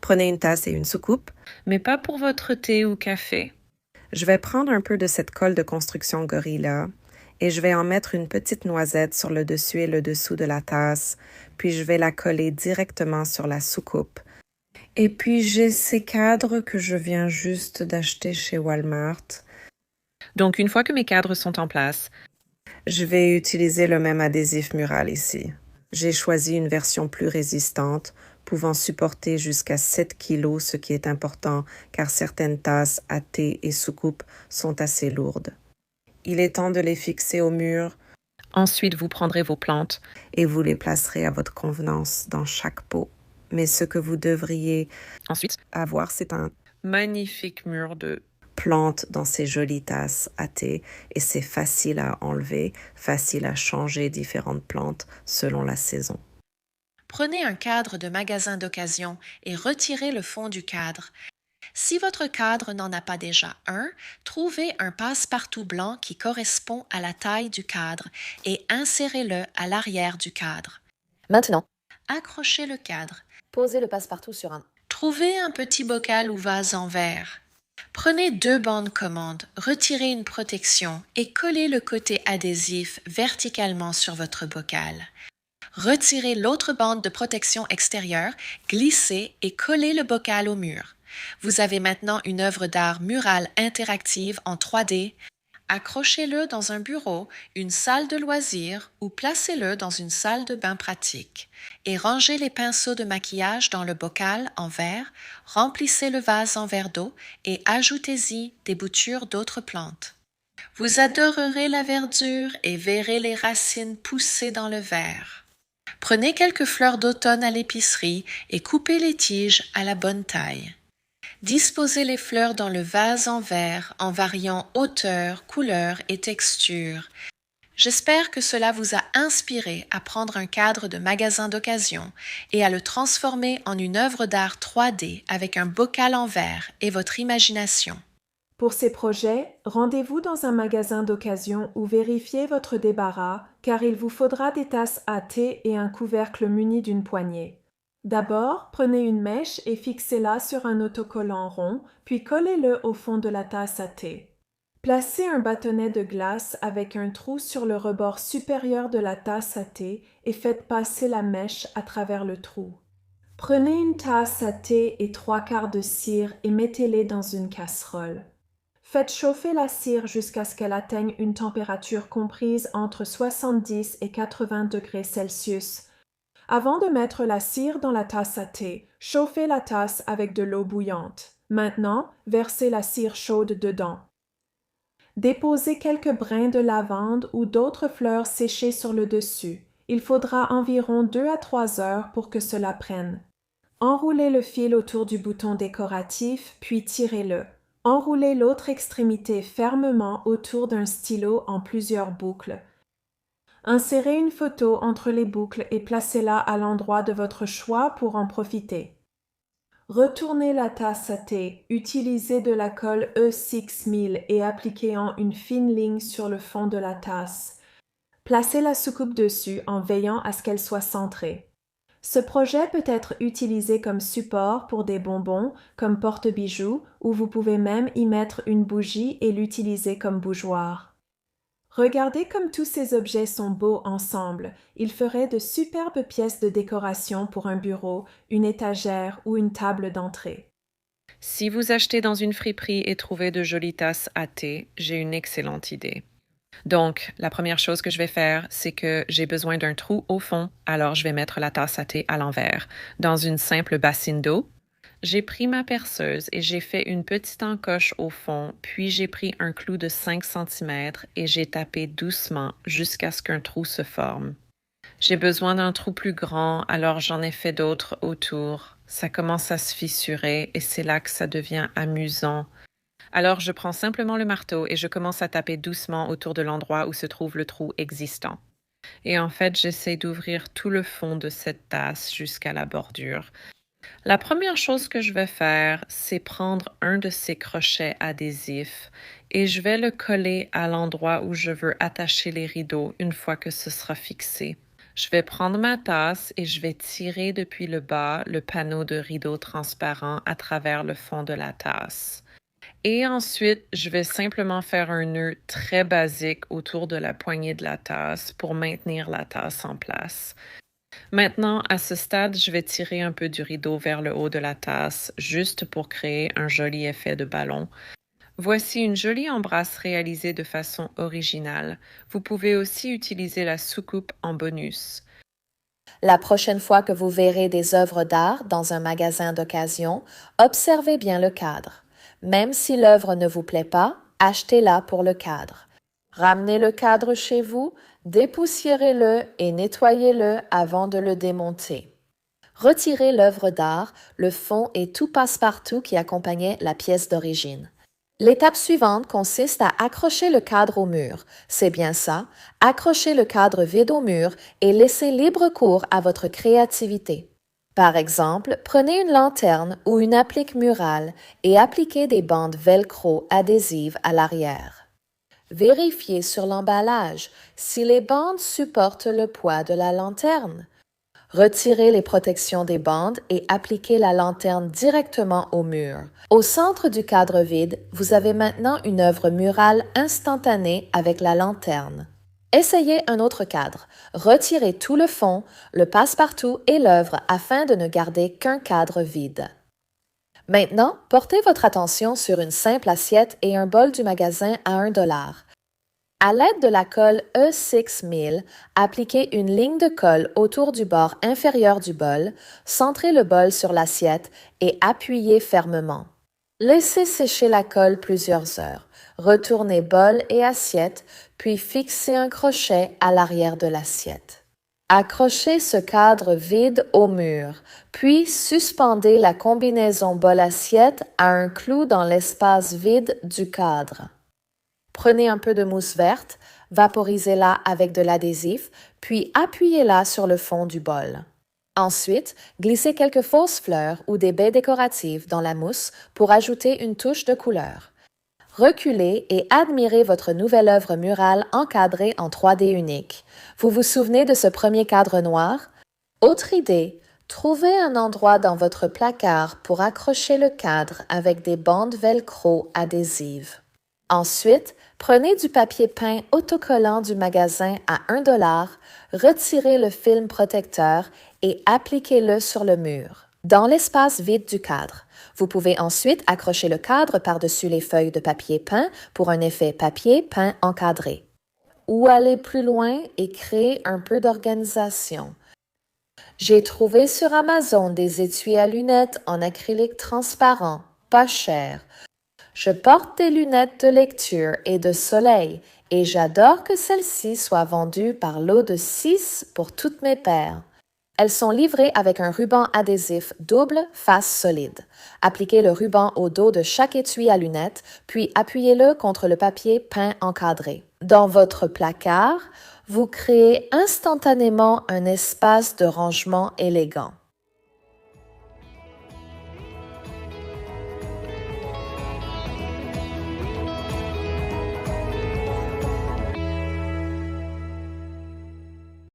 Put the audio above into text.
Prenez une tasse et une soucoupe. Mais pas pour votre thé ou café. Je vais prendre un peu de cette colle de construction Gorilla et je vais en mettre une petite noisette sur le dessus et le dessous de la tasse, puis je vais la coller directement sur la soucoupe. Et puis j'ai ces cadres que je viens juste d'acheter chez Walmart. Donc, une fois que mes cadres sont en place, je vais utiliser le même adhésif mural ici. J'ai choisi une version plus résistante, pouvant supporter jusqu'à 7 kg, ce qui est important car certaines tasses à thé et soucoupe sont assez lourdes. Il est temps de les fixer au mur. Ensuite, vous prendrez vos plantes et vous les placerez à votre convenance dans chaque pot. Mais ce que vous devriez avoir, c'est un magnifique mur de plantes dans ces jolies tasses à thé et c'est facile à enlever, facile à changer différentes plantes selon la saison. Prenez un cadre de magasin d'occasion et retirez le fond du cadre. Si votre cadre n'en a pas déjà un, trouvez un passe-partout blanc qui correspond à la taille du cadre et insérez-le à l'arrière du cadre. Maintenant, accrochez le cadre. Posez le passe-partout sur un. Trouvez un petit bocal ou vase en verre. Prenez 2 bandes commandes, retirez une protection et collez le côté adhésif verticalement sur votre bocal. Retirez l'autre bande de protection extérieure, glissez et collez le bocal au mur. Vous avez maintenant une œuvre d'art murale interactive en 3D. Accrochez-le dans un bureau, une salle de loisirs ou placez-le dans une salle de bain pratique. Et rangez les pinceaux de maquillage dans le bocal en verre, remplissez le vase en verre d'eau et ajoutez-y des boutures d'autres plantes. Vous adorerez la verdure et verrez les racines pousser dans le verre. Prenez quelques fleurs d'automne à l'épicerie et coupez les tiges à la bonne taille. Disposez les fleurs dans le vase en verre en variant hauteur, couleur et texture. J'espère que cela vous a inspiré à prendre un cadre de magasin d'occasion et à le transformer en une œuvre d'art 3D avec un bocal en verre et votre imagination. Pour ces projets, rendez-vous dans un magasin d'occasion ou vérifiez votre débarras car il vous faudra des tasses à thé et un couvercle muni d'une poignée. D'abord, prenez une mèche et fixez-la sur un autocollant rond, puis collez-le au fond de la tasse à thé. Placez un bâtonnet de glace avec un trou sur le rebord supérieur de la tasse à thé et faites passer la mèche à travers le trou. Prenez une tasse à thé et 3/4 de cire et mettez-les dans une casserole. Faites chauffer la cire jusqu'à ce qu'elle atteigne une température comprise entre 70 et 80 degrés Celsius. Avant de mettre la cire dans la tasse à thé, chauffez la tasse avec de l'eau bouillante. Maintenant, versez la cire chaude dedans. Déposez quelques brins de lavande ou d'autres fleurs séchées sur le dessus. Il faudra environ 2 à 3 heures pour que cela prenne. Enroulez le fil autour du bouton décoratif, puis tirez-le. Enroulez l'autre extrémité fermement autour d'un stylo en plusieurs boucles. Insérez une photo entre les boucles et placez-la à l'endroit de votre choix pour en profiter. Retournez la tasse à thé, utilisez de la colle E6000 et appliquez-en une fine ligne sur le fond de la tasse. Placez la soucoupe dessus en veillant à ce qu'elle soit centrée. Ce projet peut être utilisé comme support pour des bonbons, comme porte-bijoux, ou vous pouvez même y mettre une bougie et l'utiliser comme bougeoir. Regardez comme tous ces objets sont beaux ensemble. Ils feraient de superbes pièces de décoration pour un bureau, une étagère ou une table d'entrée. Si vous achetez dans une friperie et trouvez de jolies tasses à thé, j'ai une excellente idée. Donc, la première chose que je vais faire, c'est que j'ai besoin d'un trou au fond, alors je vais mettre la tasse à thé à l'envers. Dans une simple bassine d'eau, j'ai pris ma perceuse et j'ai fait une petite encoche au fond, puis j'ai pris un clou de 5 cm et j'ai tapé doucement jusqu'à ce qu'un trou se forme. J'ai besoin d'un trou plus grand, alors j'en ai fait d'autres autour. Ça commence à se fissurer et c'est là que ça devient amusant. Alors je prends simplement le marteau et je commence à taper doucement autour de l'endroit où se trouve le trou existant. Et en fait, j'essaie d'ouvrir tout le fond de cette tasse jusqu'à la bordure. La première chose que je vais faire, c'est prendre un de ces crochets adhésifs et je vais le coller à l'endroit où je veux attacher les rideaux une fois que ce sera fixé. Je vais prendre ma tasse et je vais tirer depuis le bas le panneau de rideau transparent à travers le fond de la tasse. Et ensuite, je vais simplement faire un nœud très basique autour de la poignée de la tasse pour maintenir la tasse en place. Maintenant, à ce stade, je vais tirer un peu du rideau vers le haut de la tasse, juste pour créer un joli effet de ballon. Voici une jolie embrasse réalisée de façon originale. Vous pouvez aussi utiliser la soucoupe en bonus. La prochaine fois que vous verrez des œuvres d'art dans un magasin d'occasion, observez bien le cadre. Même si l'œuvre ne vous plaît pas, achetez-la pour le cadre. Ramenez le cadre chez vous, dépoussiérez-le et nettoyez-le avant de le démonter. Retirez l'œuvre d'art, le fond et tout passe-partout qui accompagnait la pièce d'origine. L'étape suivante consiste à accrocher le cadre au mur. C'est bien ça, accrochez le cadre vide au mur et laissez libre cours à votre créativité. Par exemple, prenez une lanterne ou une applique murale et appliquez des bandes velcro adhésives à l'arrière. Vérifiez sur l'emballage si les bandes supportent le poids de la lanterne. Retirez les protections des bandes et appliquez la lanterne directement au mur. Au centre du cadre vide, vous avez maintenant une œuvre murale instantanée avec la lanterne. Essayez un autre cadre. Retirez tout le fond, le passe-partout et l'œuvre afin de ne garder qu'un cadre vide. Maintenant, portez votre attention sur une simple assiette et un bol du magasin à $1. À l'aide de la colle E6000, appliquez une ligne de colle autour du bord inférieur du bol, centrez le bol sur l'assiette et appuyez fermement. Laissez sécher la colle plusieurs heures. Retournez bol et assiette, puis fixez un crochet à l'arrière de l'assiette. Accrochez ce cadre vide au mur, puis suspendez la combinaison bol-assiette à un clou dans l'espace vide du cadre. Prenez un peu de mousse verte, vaporisez-la avec de l'adhésif, puis appuyez-la sur le fond du bol. Ensuite, glissez quelques fausses fleurs ou des baies décoratives dans la mousse pour ajouter une touche de couleur. Reculez et admirez votre nouvelle œuvre murale encadrée en 3D unique. Vous vous souvenez de ce premier cadre noir? Autre idée, trouvez un endroit dans votre placard pour accrocher le cadre avec des bandes velcro adhésives. Ensuite, prenez du papier peint autocollant du magasin à $1, retirez le film protecteur et appliquez-le sur le mur, dans l'espace vide du cadre. Vous pouvez ensuite accrocher le cadre par-dessus les feuilles de papier peint pour un effet papier peint encadré. Ou aller plus loin et créer un peu d'organisation. J'ai trouvé sur Amazon des étuis à lunettes en acrylique transparent, pas cher. Je porte des lunettes de lecture et de soleil et j'adore que celles-ci soient vendues par lot de 6 pour toutes mes paires. Elles sont livrées avec un ruban adhésif double face solide. Appliquez le ruban au dos de chaque étui à lunettes, puis appuyez-le contre le papier peint encadré. Dans votre placard, vous créez instantanément un espace de rangement élégant.